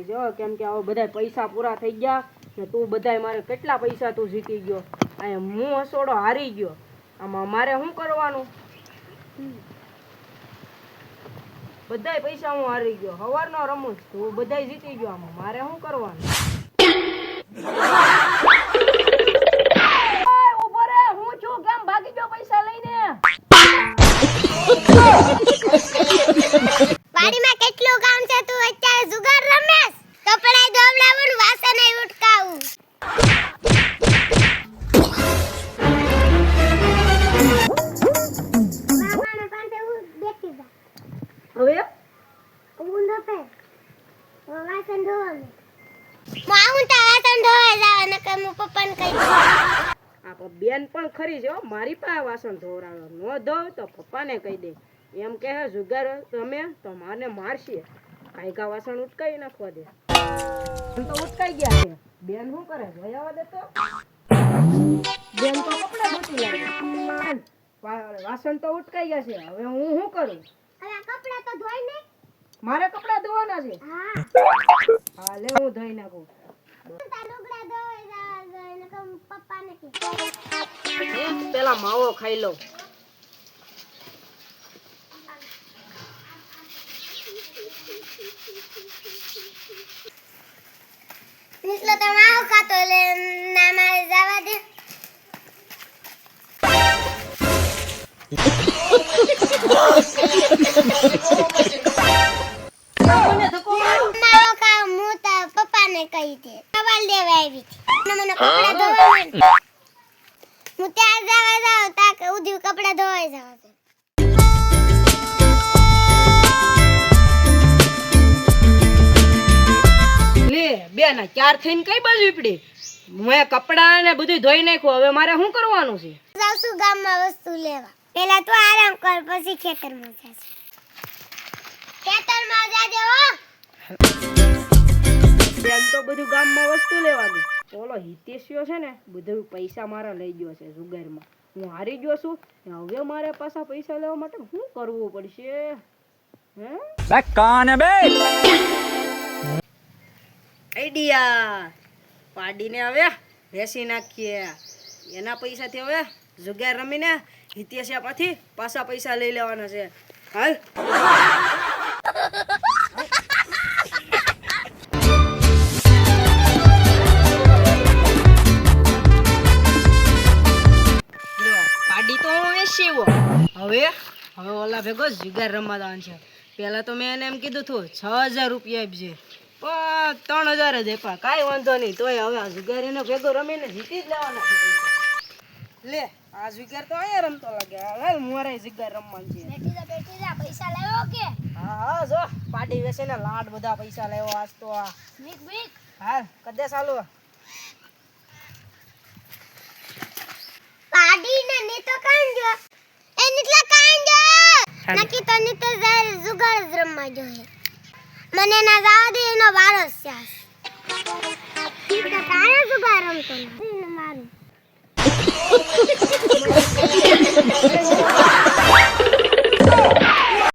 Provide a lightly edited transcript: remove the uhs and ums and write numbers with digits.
કરી જો કેમ કે હવે બધા પૈસા પૂરા થઈ ગયા ને તું બધાય મારે કેટલા પૈસા તું જીતી ગયો અહીંયા હું હસોડો હારી ગયો આમાં મારે શું કરવાનું બધાય પૈસા હું હારી ગયો હવારનો રમું તું બધાય જીતી ગયો આમાં મારે શું કરવાનું ઉભો રે હું છું કેમ ભાગી ગયો પૈસા લઈને વાડીમાં કેટલું કામ છે તું અત્યારે જુગાર રમેશ કપડા ધોવડાવું વાસણ ઉટકાવું મામાને પાસે હું બેઠી જા હવે ઊંધો પે વાસણ ધોવાનું માઉં તા વાસણ ધોવા જાવ ને કે હું પપ્પાને કહી દઉં આ બેન પણ ખરી છે મારી પાસે વાસણ ધોવરાવે ન ધોવ તો પપ્પાને કહી દે એમ કહે જુગાર તમે તો માને મારશે કાયકા વાસણ ઉટકાઈ નાખવા દે એમ તો ઉટકાઈ ગયા છે બેન શું કરે જોયા દે તો બેન તો કપડા ધોતી લાગે વાસણ તો ઉટકાઈ ગયા છે હવે હું શું કરું હવે કપડા તો ધોઈ ને મારે કપડા ધોવાના છે હા હા લે હું ધોઈ નાખું તા લુગડા ધોઈ જાવ ને કે પપ્પાને કહી પેલા માવો ખાઈ લઉં નીકળો તો માવો ખાતો એટલે ના મારે જવા દે માવો ખાવ હું તો પપ્પાને કહી દે સવાલ દેવા આવી હતી મને કપડા ધોવા હું ત્યાં જવા જાવ તાકે ઉધી કપડા ધોવાઈ જવા દે લે બેન ચાર થઈને કઈ બાજુ પડી મેં કપડા ને બધું ધોઈ નાખ્યું હવે મારે શું કરવાનું છે જાવશું ગામમાં વસ્તુ લેવા પહેલા તો આરામ કર પછી ખેતરમાં જાશું ખેતરમાં જાજે હો બેન તો બધું ગામમાં વસ્તુ લેવા ગઈ ઓલો હિતેશિયો છે ને બધું પૈસા મારા લઈ ગયો છે જુગારમાં હું હારી ગયો છું હવે મારે પાછા પૈસા લેવા માટે શું કરવું પડશે હે બે કાને બે આઈડિયા પાડીને હવે બેસી નાખીએ એના પૈસાથી હવે જુગાર રમીને હિતેશિયા પાછી પાછા પૈસા લઈ લેવાના છે હાલ પાડી તો વેચીવો હવે ઓલા ભેગો જુગાર રમવા જવાનું છે પેલા તો મેં એને એમ કીધું હતું 6000 રૂપિયા આપજે પણ 3000 જ આપ્યા કાંઈ વાંધો નહીં તોય હવે આ જુગાર એને ભેગો રમીને જીતી જ લેવાના છે લે આ જુગાર તો અહીંયા રમતો લાગે હાલ મારે જુગાર રમવાનું છે બેટી જા પૈસા લેવો કે હા જો પાડી વેચીને લાડ બધા પૈસા લેવો આજ તો આ વીક વીક હાલ કદે ચાલુ પાડીને ની તો કાંજો એ નીટલા કાંજો નકી તો ની તો જુગાર જ રમવા જોઈએ મને ના જવા દે એનો વારસ છે ઈ તો તારે જુગાર રમતો નથી મારું